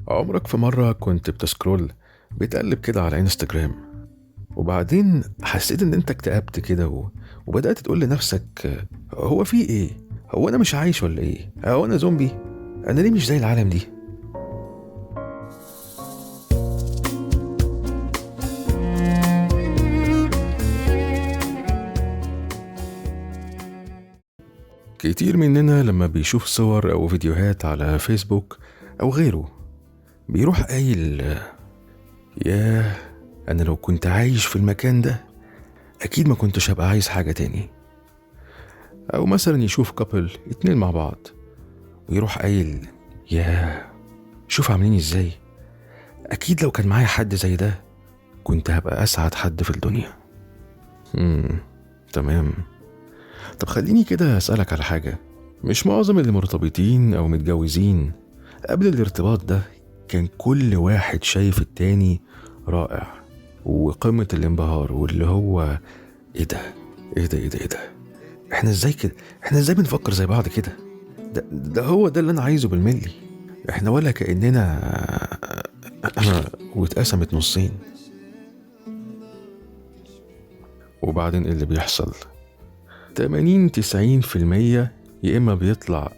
عمرك في مرة كنت بتسكرول بتقلب كده على انستجرام، وبعدين حسيت ان انت اكتئبت كده وبدأت تقول لنفسك هو في ايه؟ هو انا مش عايش ولا ايه؟ هو انا زومبي؟ انا ليه مش زي العالم دي؟ كتير مننا لما بيشوف صور او فيديوهات على فيسبوك او غيره بيروح قايل ياه، انا لو كنت عايش في المكان ده اكيد ما كنتش هبقى عايز حاجة تاني. او مثلا يشوف كابل اتنين مع بعض ويروح قايل ياه، شوف عاملين ازاي، اكيد لو كان معايا حد زي ده كنت هبقى اسعد حد في الدنيا. امم تمام. طب خليني كده اسألك على حاجة. مش معظم اللي مرتبطين او متجوزين قبل الارتباط ده كان كل واحد شايف التاني رائع وقمة الانبهار، واللي هو ايه ده ايه ده ايه ده ايه ده، احنا ازاي كده، احنا ازاي بنفكر زي بعض كده، ده هو ده اللي انا عايزه بالملي، احنا ولا كأننا واتقسمت نصين. وبعدين إيه اللي بيحصل؟ 80-90% يا إما بيطلع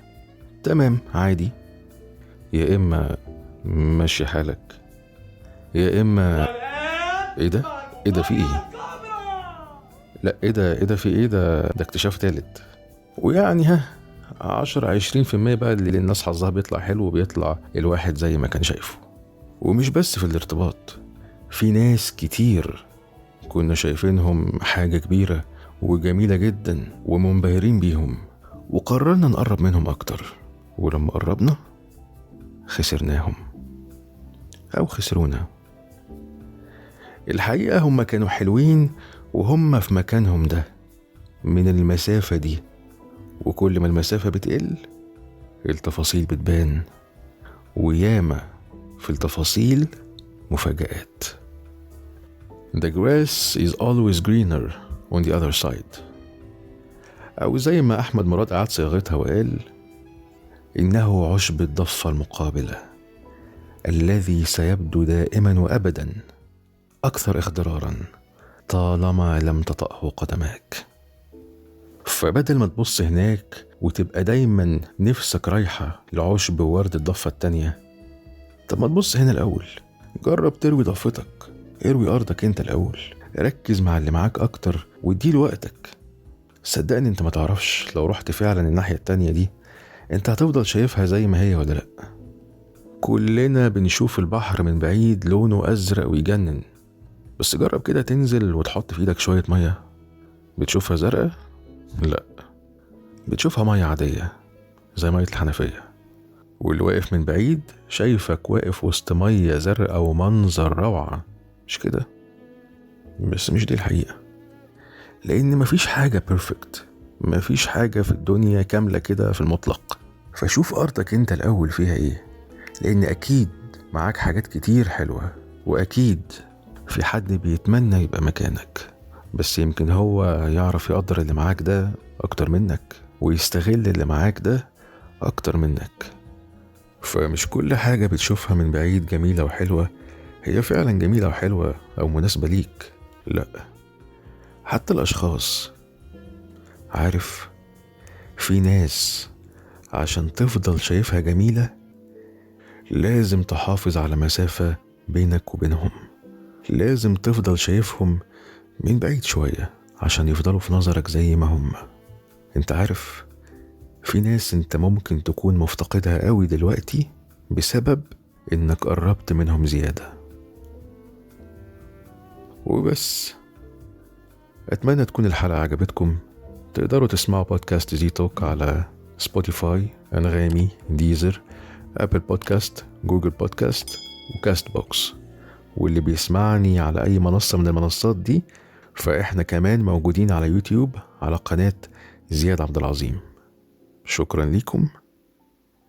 تمام عادي، يا إما ماشي حالك، يا إما إيه ده؟ إيه ده في إيه؟ لا إيه ده في إيه ده اكتشاف تالت. ويعني 10-20% بقى اللي الناس حظها بيطلع حلو وبيطلع الواحد زي ما كان شايفه. ومش بس في الارتباط، في ناس كتير كنا شايفينهم حاجة كبيرة وجميلة جدا ومنبهرين بيهم، وقررنا نقرب منهم أكتر، ولما قربنا خسرناهم أو خسرونا. الحقيقة هم كانوا حلوين وهم في مكانهم ده من المسافة دي، وكل ما المسافة بتقل التفاصيل بتبان، وياما في التفاصيل مفاجآت. The grass is always greener on the other side. أو زي ما أحمد مراد قعد صياغتها وقال إنه عشب الضفة المقابلة الذي سيبدو دائما وأبدا أكثر اخضرارا طالما لم تطأه قدماك. فبدل ما تبص هناك وتبقى دايما نفسك رايحة لعشب وورد الضفة التانية، طب ما تبص هنا الأول، جرب تروي ضفتك، اروي أرضك انت الأول، ركز مع اللي معاك أكتر واديله وقتك. صدقني انت ما تعرفش لو رحت فعلا الناحية التانية دي انت هتفضل شايفها زي ما هي ولا لأ. كلنا بنشوف البحر من بعيد لونه أزرق ويجنن، بس جرب كده تنزل وتحط في ايدك شوية مية، بتشوفها زرقاء؟ لأ، بتشوفها مية عادية زي مية الحنفية. واللي واقف من بعيد شايفك واقف وسط مية زرقاء ومنظر روعة، مش كده؟ بس مش دي الحقيقة، لأن مفيش حاجة بيرفكت، مفيش حاجة في الدنيا كاملة كده في المطلق. فشوف أرضك انت الأول فيها ايه، لأن أكيد معاك حاجات كتير حلوة، وأكيد في حد بيتمنى يبقى مكانك، بس يمكن هو يعرف يقدر اللي معاك ده أكتر منك ويستغل اللي معاك ده أكتر منك. فمش كل حاجة بتشوفها من بعيد جميلة وحلوة هي فعلا جميلة وحلوة أو مناسبة ليك، لأ. حتى الأشخاص، عارف، في ناس عشان تفضل شايفها جميلة لازم تحافظ على مسافة بينك وبينهم، لازم تفضل شايفهم من بعيد شوية عشان يفضلوا في نظرك زي ما هم. انت عارف، في ناس انت ممكن تكون مفتقدها قوي دلوقتي بسبب انك قربت منهم زيادة. وبس، اتمنى تكون الحلقة عجبتكم. تقدروا تسمعوا بودكاست زي توك على سبوتيفاي، انغامي، ديزر، ابل بودكاست، جوجل بودكاست، وكاست بوكس. واللي بيسمعني على اي منصة من المنصات دي فاحنا كمان موجودين على يوتيوب على قناة زياد عبد العظيم. شكرا لكم،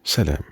سلام.